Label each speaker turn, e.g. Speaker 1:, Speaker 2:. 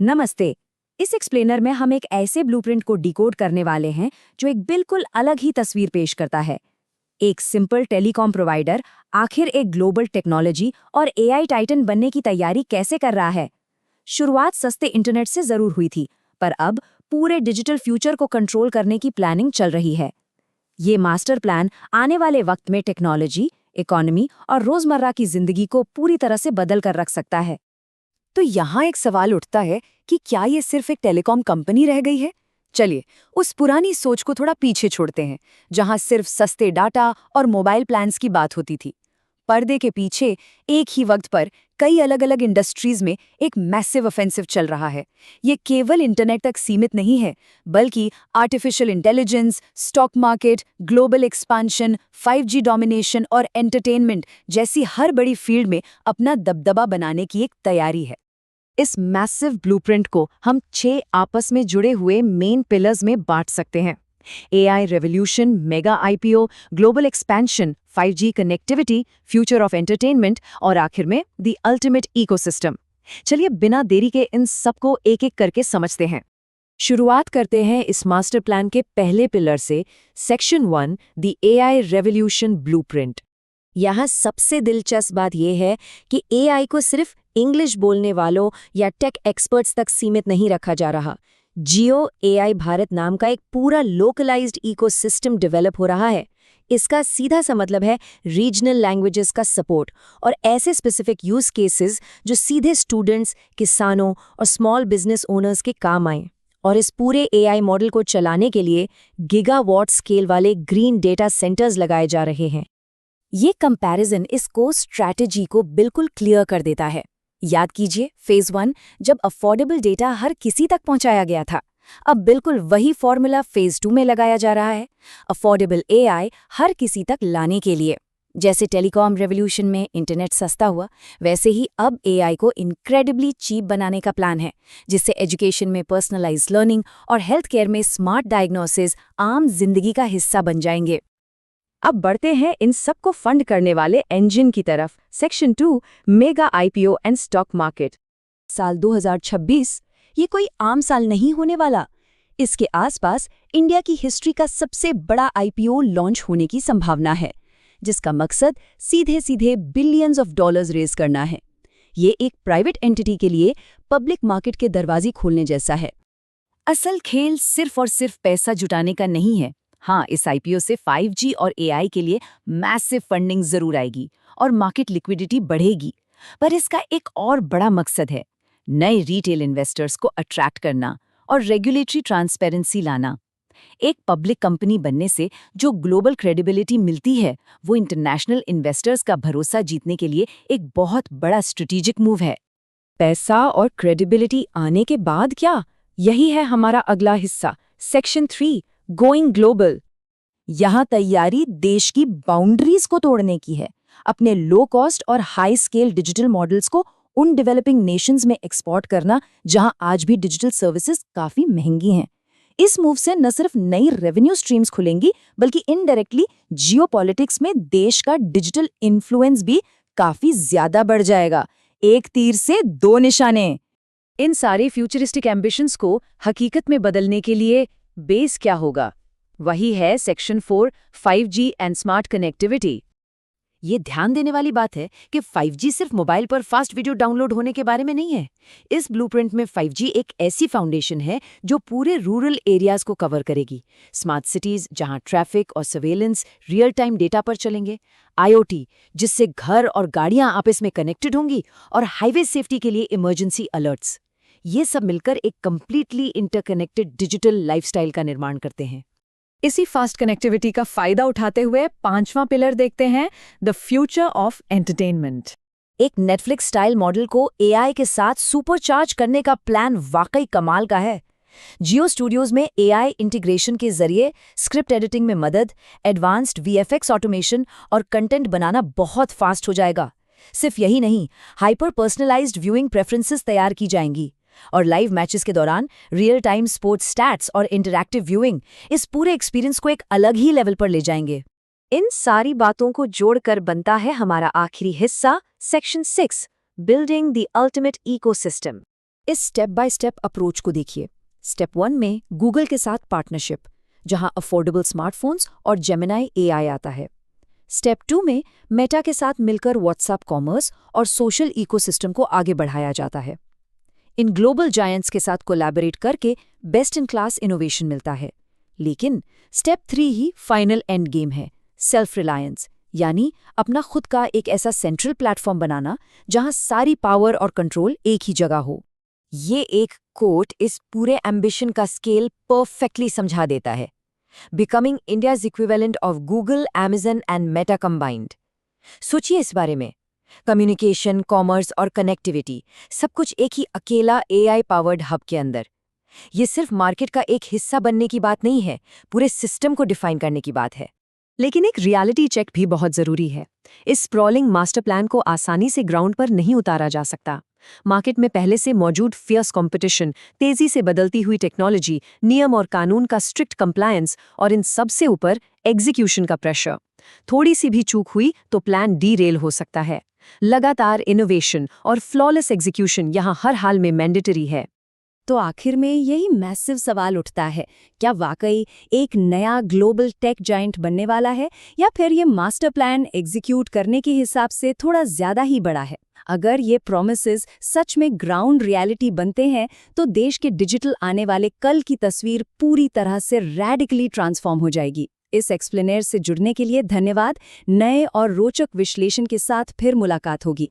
Speaker 1: नमस्ते। इस एक्सप्लेनर में हम एक ऐसे ब्लूप्रिंट को डिकोड करने वाले हैं जो एक बिल्कुल अलग ही तस्वीर पेश करता है। एक सिंपल टेलीकॉम प्रोवाइडर आखिर एक ग्लोबल टेक्नोलॉजी और एआई टाइटन बनने की तैयारी कैसे कर रहा है। शुरुआत सस्ते इंटरनेट से जरूर हुई थी, पर अब पूरे डिजिटल फ्यूचर को कंट्रोल करने की प्लानिंग चल रही है। ये मास्टर प्लान आने वाले वक्त में टेक्नोलॉजी, इकोनॉमी और रोजमर्रा की जिंदगी को पूरी तरह से बदल कर रख सकता है।
Speaker 2: तो यहाँ एक सवाल उठता है कि क्या ये सिर्फ एक टेलीकॉम कंपनी रह गई है? चलिए, उस पुरानी सोच को थोड़ा पीछे छोड़ते हैं, जहाँ सिर्फ सस्ते डाटा और मोबाइल प्लान्स की बात होती थी। पर्दे के पीछे एक ही वक्त पर कई अलग अलग इंडस्ट्रीज में एक मैसिव ऑफेंसिव चल रहा है। ये केवल इंटरनेट तक सीमित नहीं है, बल्कि artificial intelligence, stock market, global expansion, 5G domination और एंटरटेनमेंट जैसी हर बड़ी फील्ड में अपना दबदबा बनाने की एक तैयारी है। इस मैसिव ब्लूप्रिंट को हम 6 आपस में जुड़े हुए मेन पिलर्स में बांट सकते हैं: AI revolution, mega IPO, global expansion, 5G connectivity, future of entertainment और आखिर में द अल्टीमेट इकोसिस्टम। चलिए बिना देरी के इन सबको एक एक करके समझते हैं। शुरुआत करते हैं इस मास्टर प्लान के पहले पिलर से, section 1, the AI revolution blueprint. यहाँ सबसे दिलचस्प बात यह है कि एआई को सिर्फ इंग्लिश बोलने वालों या टेक एक्सपर्ट्स तक सीमित नहीं रखा जा रहा। जियो एआई भारत नाम का एक पूरा लोकलाइज्ड इकोसिस्टम डेवलप हो रहा है। इसका सीधा सा मतलब है रीजनल लैंग्वेजेस का सपोर्ट और ऐसे स्पेसिफिक यूज केसेस जो सीधे स्टूडेंट्स, किसानों और स्मॉल बिजनेस ओनर्स के काम आएं। और इस पूरे एआई मॉडल को चलाने के लिए गीगावॉट स्केल वाले ग्रीन डेटा सेंटर्स लगाए जा रहे हैं। ये कंपैरिजन इस कोर्स स्ट्रैटेजी को बिल्कुल क्लियर कर देता है। याद कीजिए, फेज 1 जब अफोर्डेबल डेटा हर किसी तक पहुंचाया गया था। अब बिल्कुल वही फॉर्मूला फेज 2 में लगाया जा रहा है, अफोर्डेबल एआई हर किसी तक लाने के लिए। जैसे टेलीकॉम रेवोल्यूशन में इंटरनेट सस्ता हुआ, वैसे ही अब एआई को इनक्रेडिबली चीप बनाने का प्लान है, जिससे एजुकेशन में पर्सनलाइज्ड लर्निंग और हेल्थ केयर में स्मार्ट डायग्नोसिस आम जिंदगी का हिस्सा बन जाएंगे। अब बढ़ते हैं इन सबको फंड करने वाले इंजन की तरफ। Section 2, mega IPO and stock market. साल 2026 ये कोई आम साल नहीं होने वाला। इसके आसपास इंडिया की हिस्ट्री का सबसे बड़ा आईपीओ लॉन्च होने की संभावना है, जिसका मकसद सीधे सीधे बिलियंस ऑफ डॉलर्स रेज करना है। ये एक प्राइवेट एंटिटी के लिए पब्लिक मार्केट के दरवाजे खोलने जैसा है।
Speaker 1: असल खेल सिर्फ और सिर्फ पैसा जुटाने का नहीं है। हाँ, इस आईपीओ से 5G और एआई के लिए मैसिव फंडिंग जरूर आएगी और मार्केट लिक्विडिटी बढ़ेगी। पर इसका एक और बड़ा मकसद है, नए रिटेल इन्वेस्टर्स को अट्रैक्ट करना और रेगुलेटरी ट्रांसपेरेंसी लाना। एक पब्लिक कंपनी बनने से जो ग्लोबल क्रेडिबिलिटी मिलती है, वो इंटरनेशनल इन्वेस्टर्स का भरोसा जीतने के लिए एक बहुत बड़ा स्ट्रेटेजिक मूव है।
Speaker 2: पैसा और क्रेडिबिलिटी आने के बाद क्या? यही है हमारा अगला हिस्सा, सेक्शन 3, गोइंग ग्लोबल।
Speaker 1: यहाँ तैयारी देश की बाउंड्रीज को तोड़ने की है, अपने लो कॉस्ट और हाई स्केल डिजिटल मॉडल्स को उन डेवलपिंग नेशंस में एक्सपोर्ट करना जहाँ आज भी डिजिटल सर्विसेज काफी महंगी हैं। इस मूव से न सिर्फ नई रेवेन्यू स्ट्रीम्स खुलेंगी, बल्कि इनडायरेक्टली जियोपॉलिटिक्स में देश का डिजिटल इन्फ्लुएंस भी काफी ज्यादा बढ़ जाएगा। एक तीर से दो निशाने।
Speaker 2: इन सारे फ्यूचरिस्टिक एम्बिशंस को हकीकत में बदलने के लिए बेस क्या होगा? वही है section 4, 5G and smart connectivity.
Speaker 1: ये ध्यान देने वाली बात है कि 5G सिर्फ मोबाइल पर फास्ट वीडियो डाउनलोड होने के बारे में नहीं है। इस ब्लूप्रिंट में 5G एक ऐसी फाउंडेशन है जो पूरे रूरल एरियाज को कवर करेगी। स्मार्ट सिटीज जहां ट्रैफिक और सर्वेलेंस रियल टाइम डेटा पर चलेंगे। IoT जिससे घर और गाड़ियां आपस में कनेक्टेड होंगी, और हाईवे सेफ्टी के लिए इमरजेंसी अलर्ट्स। ये सब मिलकर एक कंप्लीटली इंटरकनेक्टेड डिजिटल लाइफस्टाइल का निर्माण करते हैं।
Speaker 2: इसी फास्ट कनेक्टिविटी का फायदा उठाते हुए 5वां पिलर देखते हैं, द फ्यूचर ऑफ एंटरटेनमेंट।
Speaker 1: एक नेटफ्लिक्स स्टाइल मॉडल को एआई के साथ सुपरचार्ज करने का प्लान वाकई कमाल का है। जियो स्टूडियोज में एआई इंटीग्रेशन के जरिए स्क्रिप्ट एडिटिंग में मदद, एडवांस्ड वीएफएक्स ऑटोमेशन और कंटेंट बनाना बहुत फास्ट हो जाएगा। सिर्फ यही नहीं, हाइपर पर्सनलाइज्ड व्यूइंग प्रेफरेंसेस तैयार की जाएंगी, और लाइव मैचेस के दौरान रियल टाइम स्पोर्ट्स स्टैट्स और इंटरैक्टिव व्यूइंग इस पूरे एक्सपीरियंस को एक अलग ही लेवल पर ले जाएंगे।
Speaker 2: इन सारी बातों को जोड़कर बनता है हमारा आखिरी हिस्सा, section 6, building the ultimate ecosystem.
Speaker 1: इस स्टेप बाय स्टेप अप्रोच को देखिए। स्टेप 1 में गूगल के साथ पार्टनरशिप, जहां अफोर्डेबल स्मार्टफोन्स और जेमिनाई एआई आता है। स्टेप 2 में मेटा के साथ मिलकर व्हाट्सएप कॉमर्स और सोशल इकोसिस्टम को आगे बढ़ाया जाता है। इन ग्लोबल जायंट्स के साथ कोलैबोरेट करके बेस्ट इन क्लास इनोवेशन मिलता है। लेकिन स्टेप 3 ही फाइनल एंड गेम है, सेल्फ रिलायंस, यानी अपना खुद का एक ऐसा सेंट्रल प्लेटफॉर्म बनाना जहां सारी पावर और कंट्रोल एक ही जगह हो। ये एक कोट इस पूरे एम्बिशन का स्केल परफेक्टली समझा देता है। Becoming India's equivalent of Google, Amazon and Meta combined. सोचिए इस बारे में, कम्युनिकेशन, कॉमर्स और कनेक्टिविटी सब कुछ एक ही अकेला AI पावर्ड हब के अंदर। ये सिर्फ मार्केट का एक हिस्सा बनने की बात नहीं है, पूरे सिस्टम को डिफाइन करने की बात है।
Speaker 2: लेकिन एक रियलिटी चेक भी बहुत जरूरी है। इस स्प्रॉलिंग मास्टर प्लान को आसानी से ग्राउंड पर नहीं उतारा जा सकता। मार्केट में पहले से मौजूद फियर्स कंपटीशन, तेजी से बदलती हुई टेक्नोलॉजी, नियम और कानून का स्ट्रिक्ट कंप्लायंस और इन सबसे ऊपर एग्जीक्यूशन का प्रेशर। थोड़ी सी भी चूक हुई तो प्लान डीरेल हो सकता है। लगातार इनोवेशन और फ्लॉलेस एग्जीक्यूशन यहाँ हर हाल में मैंडेटरी है।
Speaker 1: तो आखिर में यही मैसिव सवाल उठता है, क्या वाकई एक नया ग्लोबल टेक जायंट बनने वाला है, या फिर ये मास्टर प्लान एग्जीक्यूट करने के हिसाब से थोड़ा ज्यादा ही बड़ा है? अगर ये प्रोमिसेस सच में ग्राउंड रियलिटी बनते हैं तो देश के डिजिटल आने वाले कल की तस्वीर पूरी तरह से रैडिकली ट्रांसफॉर्म हो जाएगी। इस एक्सप्लेनर से जुड़ने के लिए धन्यवाद। नए और रोचक विश्लेषण के साथ फिर मुलाकात होगी।